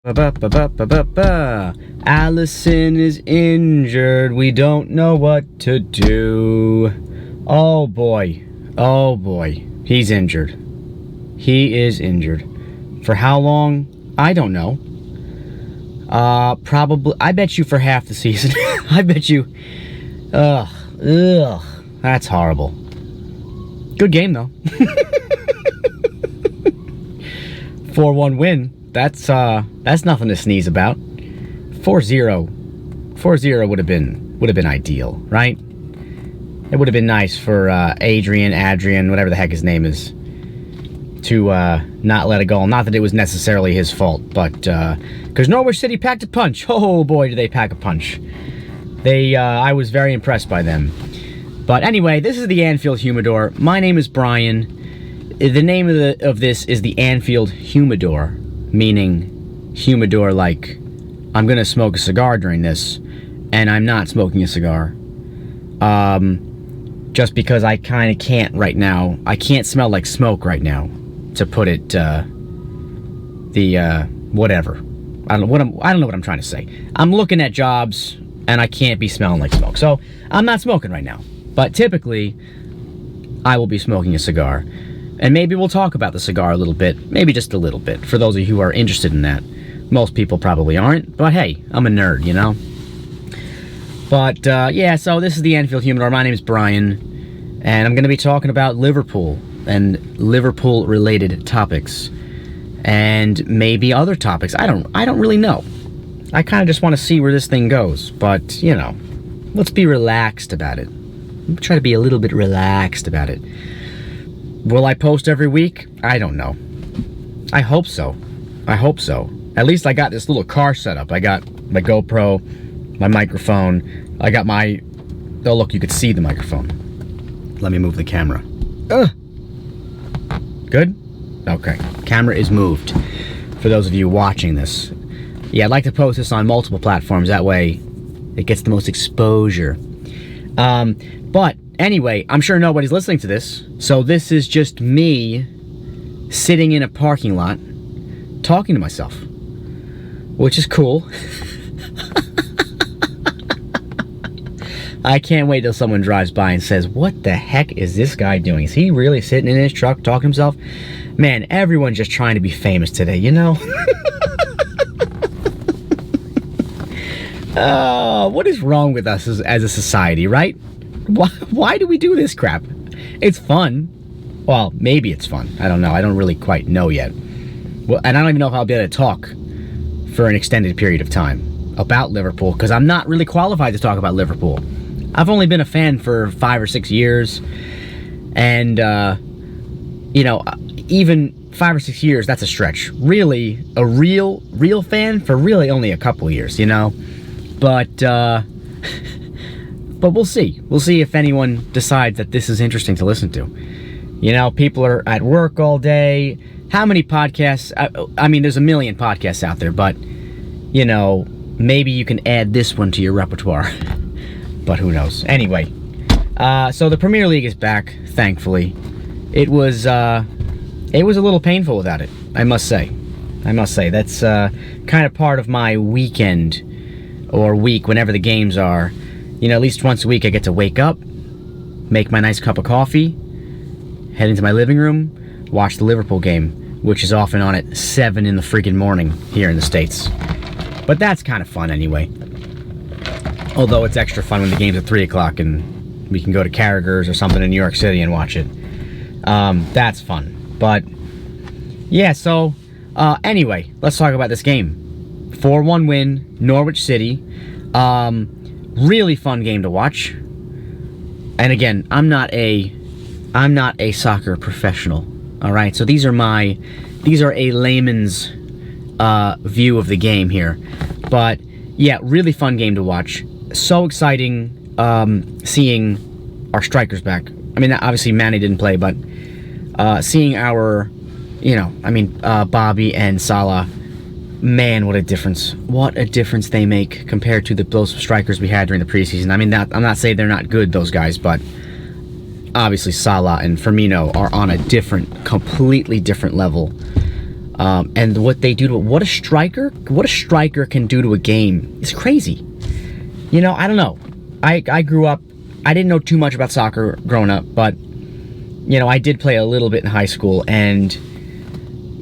Alisson is injured. We don't know what to do. Oh boy. Oh boy. He's injured. He is injured. For how long? I don't know. Probably. I bet you for half the season. I bet you. Ugh. That's horrible. Good game though. 4-1 win. That's nothing to sneeze about. 4-0 would have been ideal, right? It would have been nice for Adrian, whatever the heck his name is, to not let it go. Not that it was necessarily his fault, but because Norwich City packed a punch. Oh boy, did they pack a punch! I was very impressed by them. But anyway, this is the Anfield Humidor. My name is Brian. The name of this is the Anfield Humidor, meaning humidor like I'm gonna smoke a cigar during this, and I'm not smoking a cigar. Just because I kind of can't right now. I can't smell like smoke right now, to put it whatever. I don't know what I'm trying to say. I'm looking at jobs and I can't be smelling like smoke. So I'm not smoking right now. But typically I will be smoking a cigar. And maybe we'll talk about the cigar a little bit. Maybe just a little bit, for those of you who are interested in that. Most people probably aren't, but hey, I'm a nerd, you know? But, yeah, so this is the Anfield Humidor. My name is Brian, and I'm going to be talking about Liverpool and Liverpool-related topics, and maybe other topics. I don't really know. I kind of just want to see where this thing goes, but, you know, let's be relaxed about it. Try to be a little bit relaxed about it. Will I post every week? I don't know. I hope so. I hope so. At least I got this little car set up. I got my GoPro, my microphone. I got my... Oh, look, you could see the microphone. Let me move the camera. Good? Okay. Camera is moved. For those of you watching this. Yeah, I'd like to post this on multiple platforms. That way, it gets the most exposure. But... Anyway, I'm sure nobody's listening to this, so this is just me sitting in a parking lot talking to myself, which is cool. I can't wait till someone drives by and says, what the heck is this guy doing? Is he really sitting in his truck talking to himself? Man, everyone's just trying to be famous today, you know? What is wrong with us as a society, right? Why do we do this crap? It's fun. Well, maybe it's fun. I don't know. I don't really quite know yet. Well, and I don't even know if I'll be able to talk for an extended period of time about Liverpool, because I'm not really qualified to talk about Liverpool. I've only been a fan for 5 or 6 years, and, you know, even 5 or 6 years, that's a stretch. Really, a real fan for really only a couple years, you know? But we'll see. We'll see if anyone decides that this is interesting to listen to. You know, people are at work all day. How many podcasts? I mean, there's a million podcasts out there, but, you know, maybe you can add this one to your repertoire. But who knows? Anyway, so the Premier League is back, thankfully. It was a little painful without it, I must say. That's kind of part of my weekend or week, whenever the games are. You know, at least once a week I get to wake up, make my nice cup of coffee, head into my living room, watch the Liverpool game, which is often on at 7 in the freaking morning here in the States. But that's kind of fun anyway. Although it's extra fun when the game's at 3 o'clock and we can go to Carragher's or something in New York City and watch it. That's fun. But, yeah, so, anyway, let's talk about this game. 4-1 win, Norwich City. Really fun game to watch. And again, I'm not a soccer professional. All right, so these are a layman's view of the game here. But yeah, really fun game to watch. So exciting seeing our strikers back. I mean, obviously Manny didn't play, but seeing our, you know, I mean, Bobby and Salah. Man, what a difference. What a difference they make compared to those strikers we had during the preseason. I mean, I'm not saying they're not good, those guys, but obviously Salah and Firmino are on a completely different level. And what they do to what a striker can do to a game is crazy. You know, I don't know. I grew up, I didn't know too much about soccer growing up, but, you know, I did play a little bit in high school, and,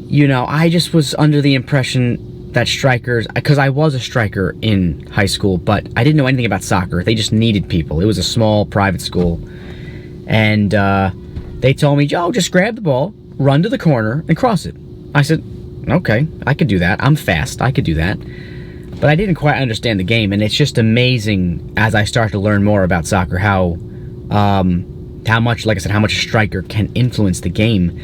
you know, I just was under the impression that strikers, because I was a striker in high school, but I didn't know anything about soccer. They just needed people. It was a small private school, and they told me, Joe, just grab the ball, run to the corner, and cross it. I said, okay, I could do that. I'm fast. I could do that. But I didn't quite understand the game, and it's just amazing as I start to learn more about soccer how much, like I said, how much a striker can influence the game.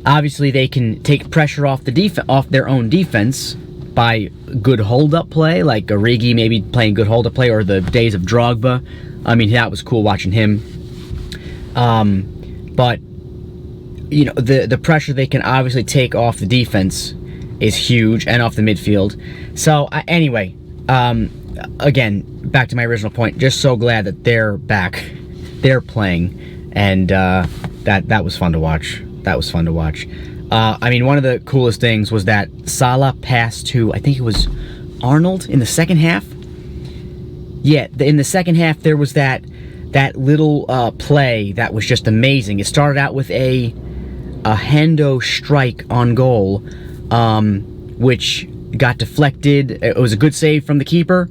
Obviously, they can take pressure off their own defense by good hold-up play, like Origi maybe playing good hold-up play, or the days of Drogba. I mean, that was cool watching him. But you know, the pressure they can obviously take off the defense is huge, and off the midfield. So anyway, again, back to my original point, just so glad that they're back, they're playing, and that was fun to watch. That was fun to watch. I mean, one of the coolest things was that Salah passed to, I think it was Arnold in the second half. Yeah, in the second half there was that little play that was just amazing. It started out with a Hendo strike on goal, which got deflected. It was a good save from the keeper,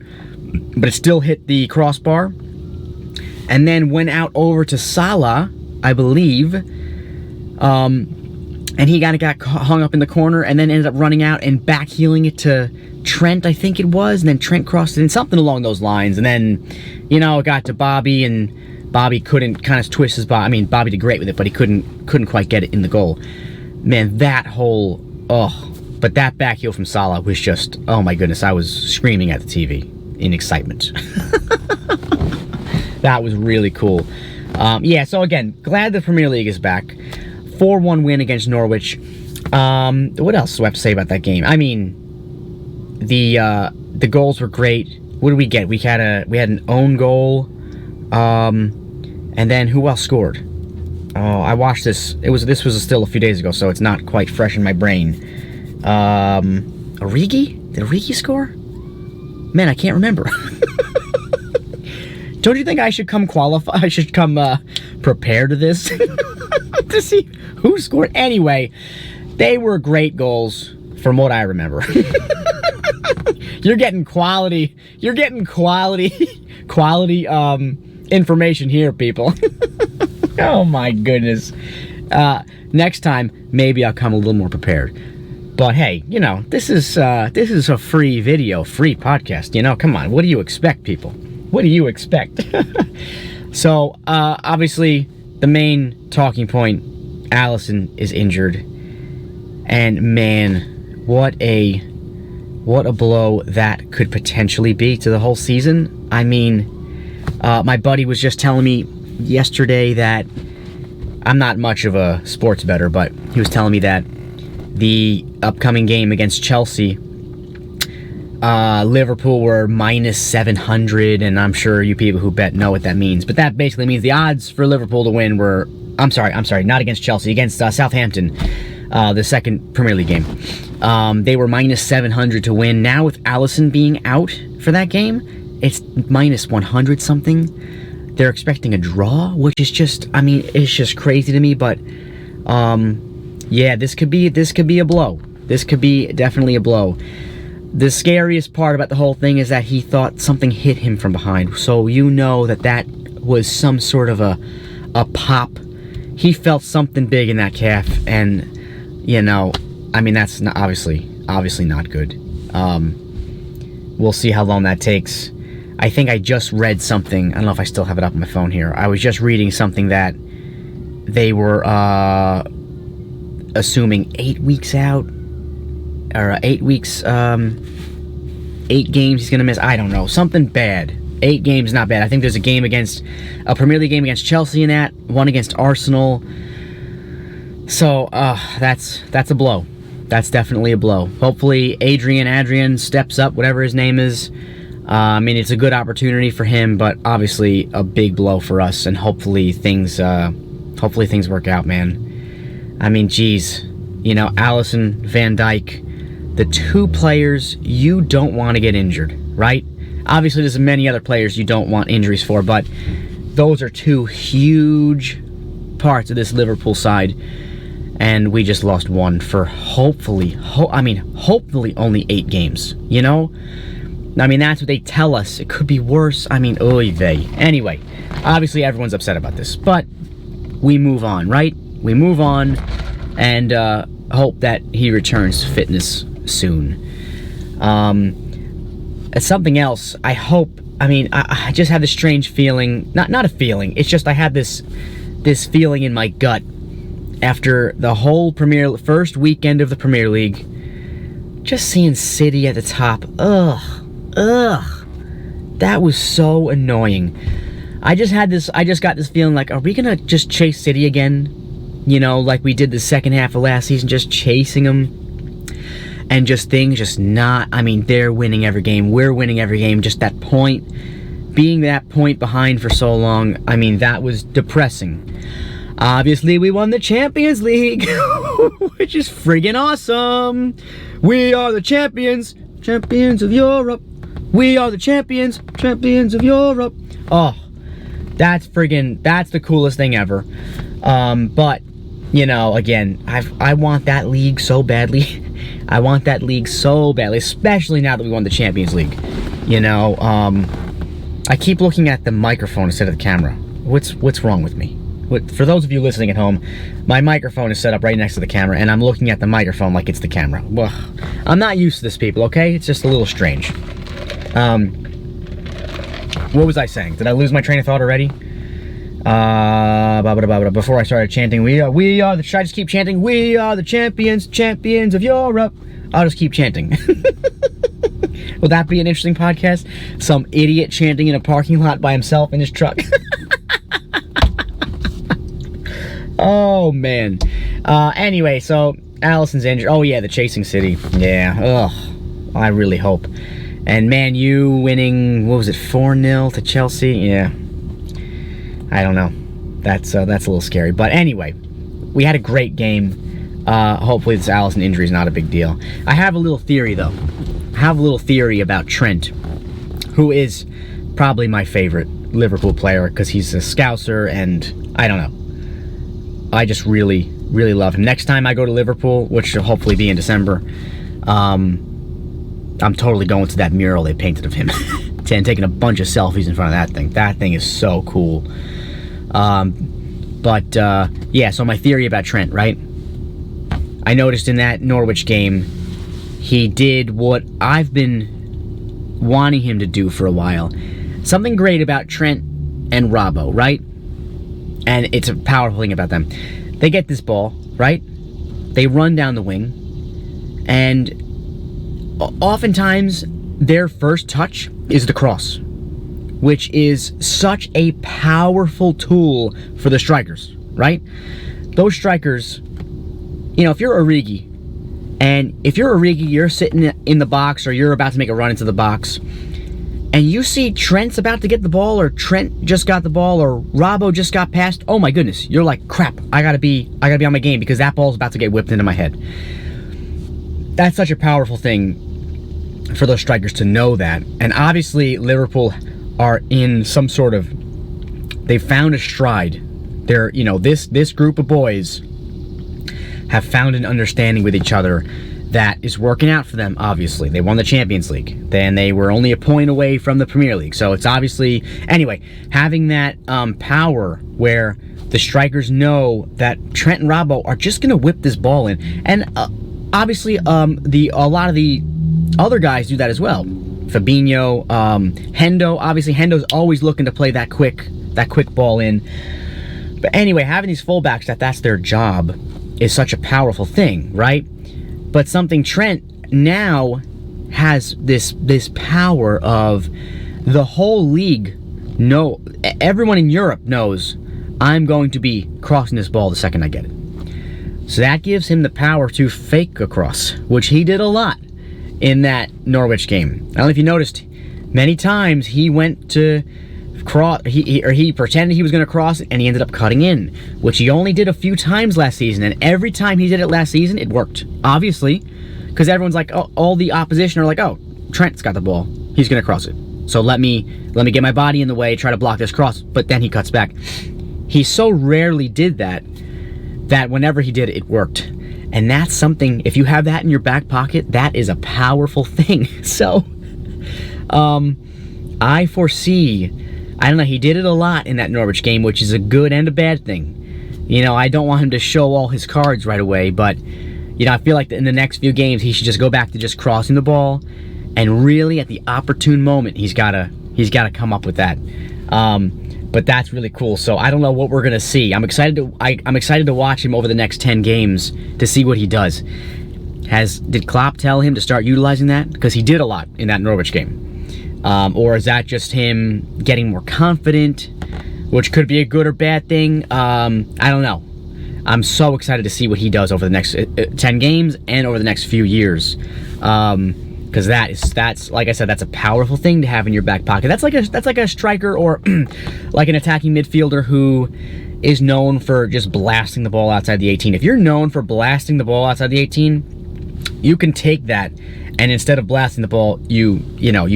but it still hit the crossbar, and then went out over to Salah, I believe, and he got hung up in the corner, and then ended up running out and backheeling it to Trent, I think it was, and then Trent crossed it in, something along those lines, and then, you know, it got to Bobby, and Bobby couldn't kind of twist his body. I mean, Bobby did great with it, but he couldn't quite get it in the goal. Man, that whole, but that back heel from Salah was just, oh my goodness, I was screaming at the TV in excitement. That was really cool. Yeah, so again, glad the Premier League is back. 4-1 win against Norwich. What else do I have to say about that game? I mean, the goals were great. What did we get? We had an own goal. And then who else scored? Oh, I watched this. This was still a few days ago, so it's not quite fresh in my brain. Origi? Did Origi score? Man, I can't remember. Don't you think I should come prepare to this to see who scored? Anyway, they were great goals from what I remember. You're getting quality information here, people. Oh my goodness. Next time, maybe I'll come a little more prepared. But hey, you know, this is a free video, free podcast. You know, come on. What do you expect, people? What do you expect? So, obviously, the main talking point, Alisson is injured. And man, what a blow that could potentially be to the whole season. I mean, my buddy was just telling me yesterday that, I'm not much of a sports bettor, but he was telling me that the upcoming game against Chelsea, Liverpool were minus 700, and I'm sure you people who bet know what that means. But that basically means the odds for Liverpool to win were, I'm sorry, not against Chelsea, against Southampton, the second Premier League game. They were minus 700 to win. Now with Alisson being out for that game, it's minus 100 something. They're expecting a draw, which is just, I mean, it's just crazy to me. But yeah, this could be a blow. This could be definitely a blow. The scariest part about the whole thing is that he thought something hit him from behind. So you know that was some sort of a pop. He felt something big in that calf, and you know, I mean, that's not, obviously not good. We'll see how long that takes. I think I just read something. I don't know if I still have it up on my phone here. I was just reading something that they were assuming 8 weeks out, or 8 weeks, 8 games he's gonna miss. I don't know, something bad. 8 games, not bad. I think there's a Premier League game against Chelsea in that, one against Arsenal. So that's a blow. That's definitely a blow. Hopefully Adrian steps up, whatever his name is. I mean, it's a good opportunity for him, but obviously a big blow for us. And hopefully things work out, man. I mean, geez, You know, Alisson, Van Dijk, the two players you don't want to get injured, right? Obviously, there's many other players you don't want injuries for, but those are two huge parts of this Liverpool side, and we just lost one for hopefully only 8 games, you know? I mean, that's what they tell us. It could be worse. I mean, oy vey. Anyway, obviously everyone's upset about this, but we move on, right? We move on and hope that he returns to fitness soon. Something else, I hope, I just had this strange feeling, not a feeling, it's just I had this feeling in my gut after the whole first weekend of the Premier League, just seeing City at the top. Ugh, that was so annoying. I just got this feeling like, are we gonna just chase City again? You know, like we did the second half of last season, just chasing them. And just things just not, they're winning every game, we're winning every game, just that point, being that point behind for so long, that was depressing. Obviously, we won the Champions League, which is friggin' awesome. We are the champions of Europe. We are the champions of Europe. Oh, that's the coolest thing ever. But, you know, again, I want that league so badly. I want that league so badly, especially now that we won the Champions League. You know, I keep looking at the microphone instead of the camera. What's wrong with me? For those of you listening at home, my microphone is set up right next to the camera, and I'm looking at the microphone like it's the camera. Well, I'm not used to this, people, okay? It's just a little strange. What was I saying? Did I lose my train of thought already? Before I started chanting, should I just keep chanting? We are the champions of Europe. I'll just keep chanting. Will that be an interesting podcast? Some idiot chanting in a parking lot by himself in his truck. Oh, man. Anyway, so Alisson's injured. Oh, yeah, the chasing City. Yeah, ugh. I really hope. And Man U winning, what was it, 4-0 to Chelsea? Yeah. I don't know. That's a little scary. But anyway, we had a great game. Hopefully this Alisson injury is not a big deal. I have a little theory, though. I have a little theory about Trent, who is probably my favorite Liverpool player because he's a Scouser, and I don't know. I just really, really love him. Next time I go to Liverpool, which should hopefully be in December, I'm totally going to that mural they painted of him and taking a bunch of selfies in front of that thing. That thing is so cool. Yeah, so my theory about Trent, right? I noticed in that Norwich game, he did what I've been wanting him to do for a while. Something great about Trent and Robbo, right? And it's a powerful thing about them. They get this ball, right? They run down the wing, and oftentimes their first touch is the cross, which is such a powerful tool for the strikers, right? Those strikers, you know, if you're Origi, you're sitting in the box, or you're about to make a run into the box, and you see Trent's about to get the ball, or Trent just got the ball, or Robbo just got past, oh my goodness, you're like, crap, I gotta be on my game because that ball's about to get whipped into my head. That's such a powerful thing for those strikers to know that. And obviously Liverpool are in some sort of, they found a stride. They're, you know, this group of boys have found an understanding with each other that is working out for them. Obviously they won the Champions League, then they were only a point away from the Premier League, so it's obviously, anyway, having that power where the strikers know that Trent and Robbo are just gonna whip this ball in, and obviously a lot of the other guys do that as well. Fabinho, Hendo, obviously Hendo's always looking to play that quick ball in. But anyway, having these fullbacks that's their job is such a powerful thing, right? But something Trent now has this power of the whole league. No, everyone in Europe knows I'm going to be crossing this ball the second I get it. So that gives him the power to fake a cross, which he did a lot in that Norwich game. I don't know if you noticed, many times he went to he pretended he was going to cross it, and he ended up cutting in, which he only did a few times last season, and every time he did it last season, it worked. Obviously, because everyone's like, oh, all the opposition are like, oh, Trent's got the ball, he's going to cross it. So let me get my body in the way, try to block this cross, but then he cuts back. He so rarely did that whenever he did it, it worked. And that's something, if you have that in your back pocket, that is a powerful thing. So, I foresee, I don't know, he did it a lot in that Norwich game, which is a good and a bad thing. You know, I don't want him to show all his cards right away, but, you know, I feel like in the next few games, he should just go back to just crossing the ball, and really at the opportune moment, he's gotta come up with that. But that's really cool. So I don't know what we're gonna see. I'm excited to watch him over the next 10 games to see what he does. Did Klopp tell him to start utilizing that? Because he did a lot in that Norwich game. Or is that just him getting more confident, which could be a good or bad thing? I don't know. I'm so excited to see what he does over the next 10 games and over the next few years. Because that's like I said, that's a powerful thing to have in your back pocket. That's like a striker or like an attacking midfielder who is known for just blasting the ball outside the 18. If you're known for blasting the ball outside the 18, you can take that, and instead of blasting the ball, you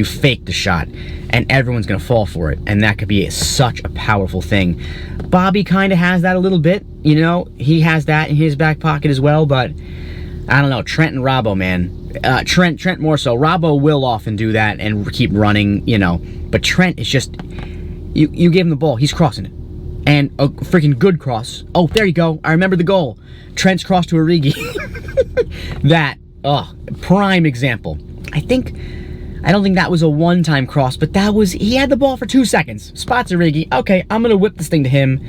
fake the shot, and everyone's gonna fall for it, and that could be such a powerful thing. Bobby kind of has that a little bit, you know. He has that in his back pocket as well, but I don't know. Trent and Robbo, man. Trent more so. Robbo will often do that and keep running, you know. But Trent is just, you give him the ball, he's crossing it. And a freaking good cross. Oh, there you go. I remember the goal. Trent's cross to Origi. That, prime example. I don't think that was a one-time cross, but he had the ball for 2 seconds. Spots Origi. Okay, I'm going to whip this thing to him.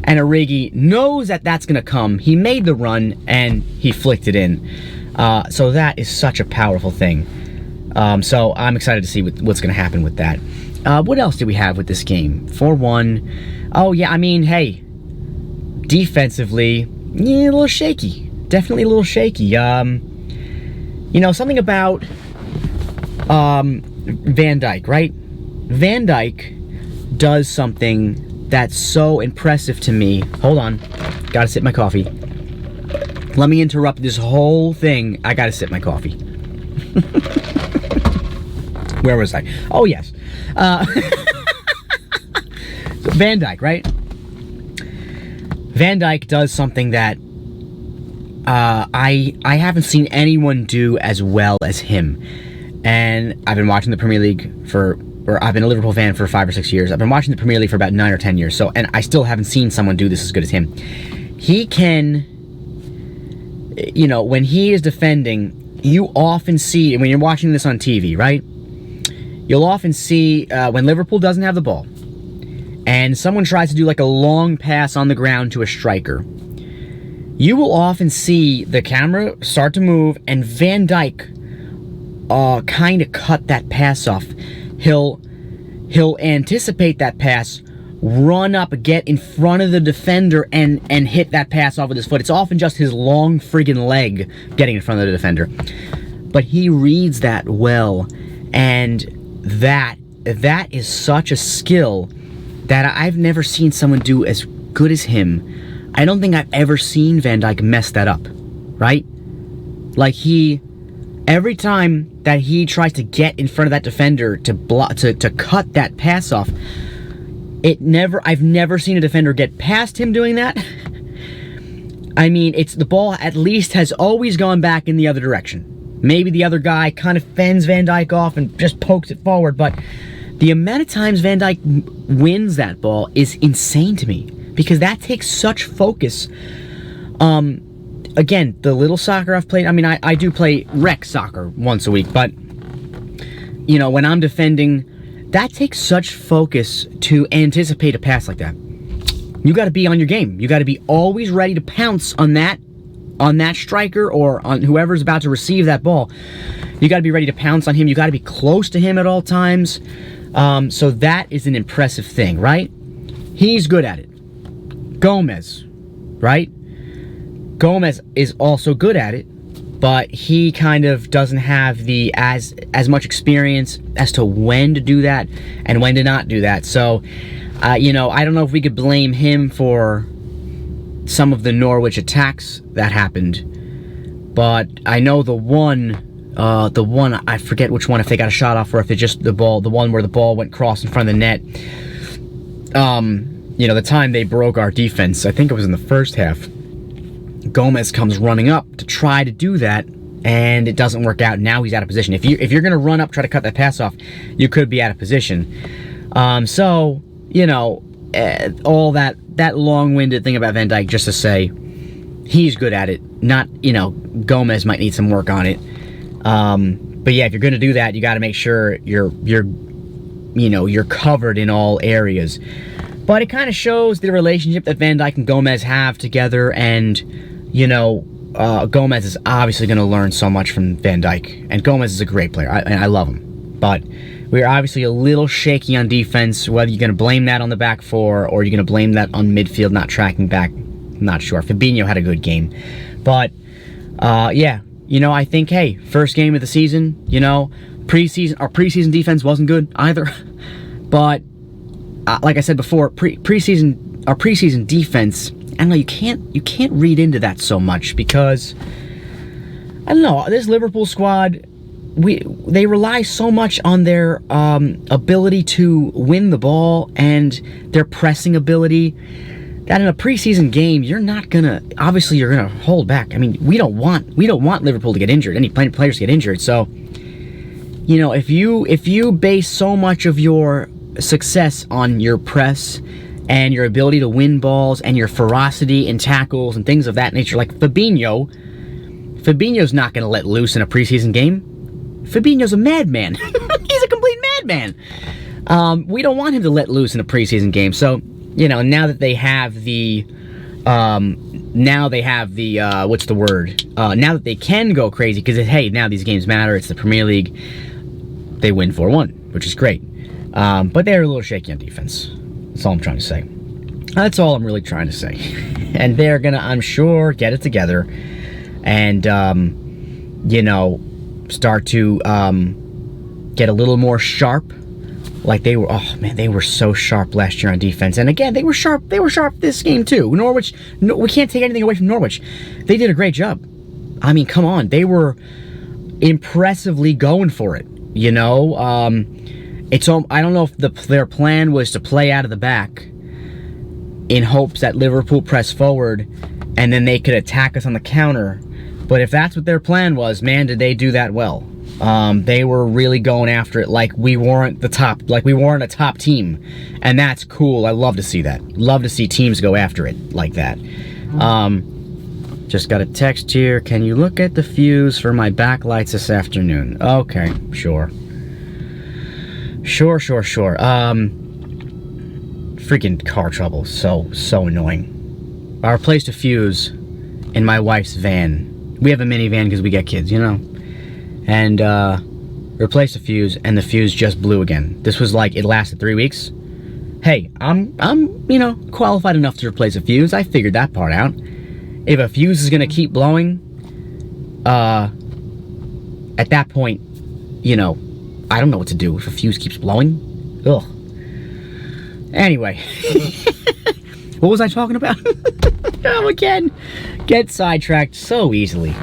And Origi knows that that's going to come. He made the run, and he flicked it in. So that is such a powerful thing. So I'm excited to see what's going to happen with that. What else do we have with this game? 4-1. Oh, yeah, I mean, hey, defensively, yeah, a little shaky. Definitely a little shaky. You know, something about Van Dijk, right? Van Dijk does something that's so impressive to me. Hold on. Gotta sip my coffee. Let me interrupt this whole thing. I gotta sip my coffee. Where was I? Oh, yes. So Van Dijk, right? Van Dijk does something that I haven't seen anyone do as well as him. And I've been watching the Premier League I've been a Liverpool fan for 5 or 6 years. I've been watching the Premier League for about 9 or 10 years. So, and I still haven't seen someone do this as good as him. He can, you know, when he is defending, you often see, when you're watching this on TV, right? You'll often see when Liverpool doesn't have the ball and someone tries to do like a long pass on the ground to a striker, you will often see the camera start to move and Van Dijk kind of cut that pass off. He'll anticipate that pass, run up, get in front of the defender, and hit that pass off with his foot. It's often just his long friggin' leg getting in front of the defender. But he reads that well, and that is such a skill that I've never seen someone do as good as him. I don't think I've ever seen Van Dijk mess that up, right? Like every time that he tries to get in front of that defender to cut that pass off, I've never seen a defender get past him doing that. I mean, the ball at least has always gone back in the other direction. Maybe the other guy kind of fends Van Dijk off and just pokes it forward, but the amount of times Van Dijk wins that ball is insane to me, because that takes such focus. Again, the little soccer I've played, I mean, I do play rec soccer once a week, but, you know, when I'm defending, that takes such focus to anticipate a pass like that. You got to be on your game. You got to be always ready to pounce on that striker or on whoever's about to receive that ball. You got to be ready to pounce on him. You got to be close to him at all times. So that is an impressive thing, right? He's good at it. Gomez, right? Gomez is also good at it, but he kind of doesn't have the as much experience as to when to do that and when to not do that. So, you know, I don't know if we could blame him for some of the Norwich attacks that happened, but I know the one, I forget which one, if they got a shot off or if it's just the one where the ball went cross in front of the net. You know, the time they broke our defense, I think it was in the first half, Gomez comes running up to try to do that, and it doesn't work out. Now he's out of position. If you're going to run up, try to cut that pass off, you could be out of position. So, you know, all that long-winded thing about Van Dijk, just to say he's good at it. Not, you know, Gomez might need some work on it. But yeah, if you're going to do that, you got to make sure you're covered in all areas. But it kind of shows the relationship that Van Dijk and Gomez have together, and, you know, Gomez is obviously going to learn so much from Van Dijk, and Gomez is a great player, and I love him. But we're obviously a little shaky on defense, whether you're going to blame that on the back four, or you're going to blame that on midfield not tracking back, I'm not sure. Fabinho had a good game. But, yeah, you know, I think, hey, first game of the season, you know, our preseason defense wasn't good either, but like I said before, our preseason defense, I don't know, you can't read into that so much, because I don't know, this Liverpool squad, they rely so much on their ability to win the ball and their pressing ability, that in a preseason game you're gonna hold back. I mean, we don't want Liverpool to get injured, any players to get injured. So, you know, if you base so much of your success on your press and your ability to win balls and your ferocity in tackles and things of that nature, like Fabinho's not going to let loose in a preseason game. Fabinho's a madman. He's a complete madman. We don't want him to let loose in a preseason game. So, you know, now that they have the now that they can go crazy, because hey, now these games matter, it's the Premier League, they win 4-1, which is great. But they're a little shaky on defense. That's all I'm trying to say. That's all I'm really trying to say. And they're gonna, I'm sure, get it together and, you know, start to get a little more sharp. Like they were, oh man, they were so sharp last year on defense. And again, they were sharp this game too. Norwich, no, we can't take anything away from Norwich. They did a great job. I mean, come on, they were impressively going for it, you know. I don't know if their plan was to play out of the back in hopes that Liverpool press forward and then they could attack us on the counter. But if that's what their plan was, man, did they do that well. They were really going after it like we weren't a top team. And that's cool. I love to see that. Love to see teams go after it like that. Just got a text here. Can you look at the fuse for my backlights this afternoon? Okay, sure. Sure. Freaking car trouble. So annoying. I replaced a fuse in my wife's van. We have a minivan because we get kids, you know. And replaced a fuse, and the fuse just blew again. This was like, it lasted 3 weeks. Hey, I'm you know, qualified enough to replace a fuse. I figured that part out. If a fuse is gonna keep blowing, at that point, you know, I don't know what to do if a fuse keeps blowing. Ugh. Anyway. What was I talking about? Oh, again. Get sidetracked so easily.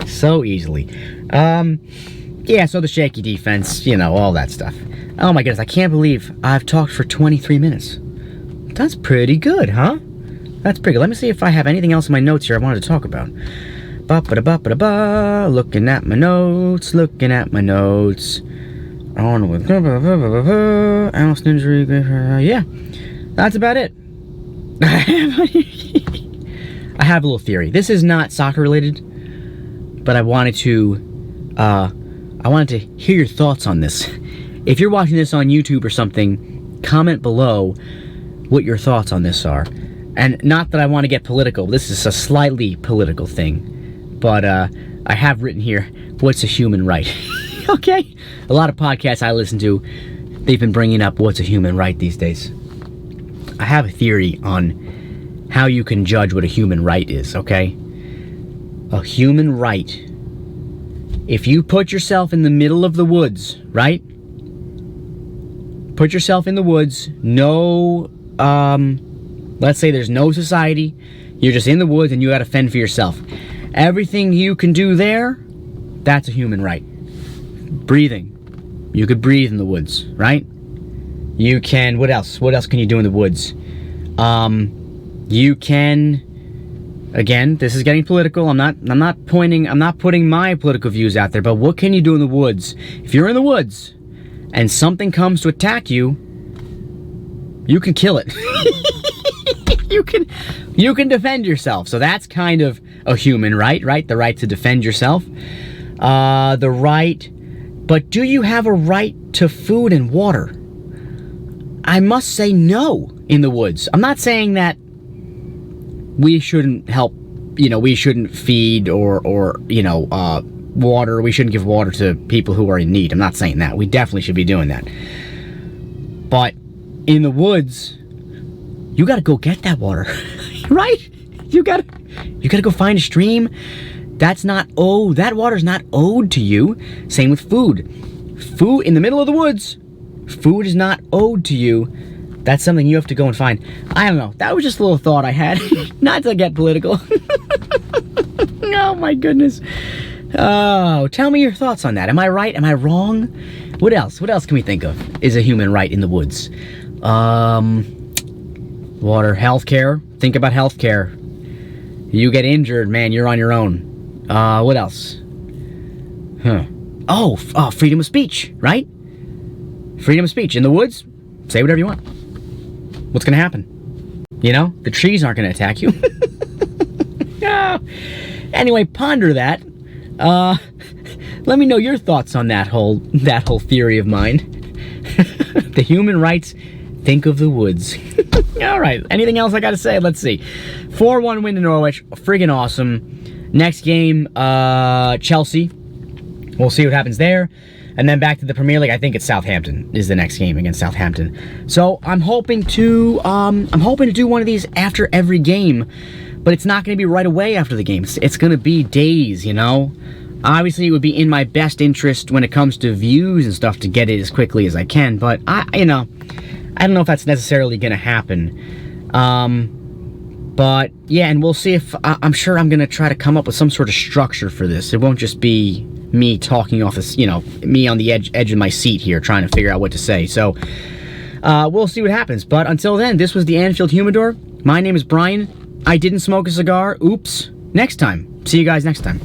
Yeah, so the shaky defense, you know, all that stuff. Oh my goodness, I can't believe I've talked for 23 minutes. That's pretty good, huh? That's pretty good. Let me see if I have anything else in my notes here I wanted to talk about. Ba-ba-da-ba-ba-da-ba. Looking at my notes. On with Alisson injury. Yeah, that's about it. I have a little theory. This is not soccer related, but I wanted to hear your thoughts on this. If you're watching this on YouTube or something, comment below what your thoughts on this are. And not that I want to get political. This is a slightly political thing, but I have written here, what's a human right? Okay? A lot of podcasts I listen to, they've been bringing up what's a human right these days. I have a theory on how you can judge what a human right is, okay? A human right If you put yourself in the middle of the woods, right? Put yourself in the woods, no, let's say there's no society, you're just in the woods and you gotta fend for yourself. Everything you can do there, that's a human right. Breathing. You could breathe in the woods, right? You can, what else? What else can you do in the woods? You can, again, this is getting political. I'm not putting my political views out there, but what can you do in the woods? If you're in the woods and something comes to attack you, you can kill it. you can defend yourself. So that's kind of a human right? The right to defend yourself. The right, but do you have a right to food and water? I must say no in the woods. I'm not saying that we shouldn't help, we shouldn't feed or water. We shouldn't give water to people who are in need. I'm not saying that. We definitely should be doing that. But in the woods, you gotta go get that water, right? You gotta go find a stream. That water's not owed to you. Same with food. Food in the middle of the woods, food is not owed to you. That's something you have to go and find. I don't know. That was just a little thought I had. Not to get political. Oh my goodness. Oh, tell me your thoughts on that. Am I right? Am I wrong? What else? What else can we think of is a human right in the woods? Water, healthcare. Think about healthcare. You get injured, man, you're on your own. What else? Freedom of speech, right? Freedom of speech. In the woods, say whatever you want. What's gonna happen? The trees aren't gonna attack you. No. Anyway, ponder that. Let me know your thoughts on that whole theory of mine. The human rights, think of the woods. All right, anything else I gotta say? Let's see. 4-1 win to Norwich, friggin' awesome. Next game, Chelsea. We'll see what happens there. And then back to the Premier League. I think it's Southampton is the next game against Southampton. So I'm hoping to do one of these after every game, but it's not going to be right away after the game. It's going to be days, Obviously, it would be in my best interest when it comes to views and stuff to get it as quickly as I can, but I don't know if that's necessarily going to happen. But yeah, and we'll see if I'm sure I'm going to try to come up with some sort of structure for this. It won't just be me talking off this, me on the edge of my seat here trying to figure out what to say. So we'll see what happens. But until then, this was the Anfield Humidor. My name is Brian. I didn't smoke a cigar. Oops. Next time. See you guys next time.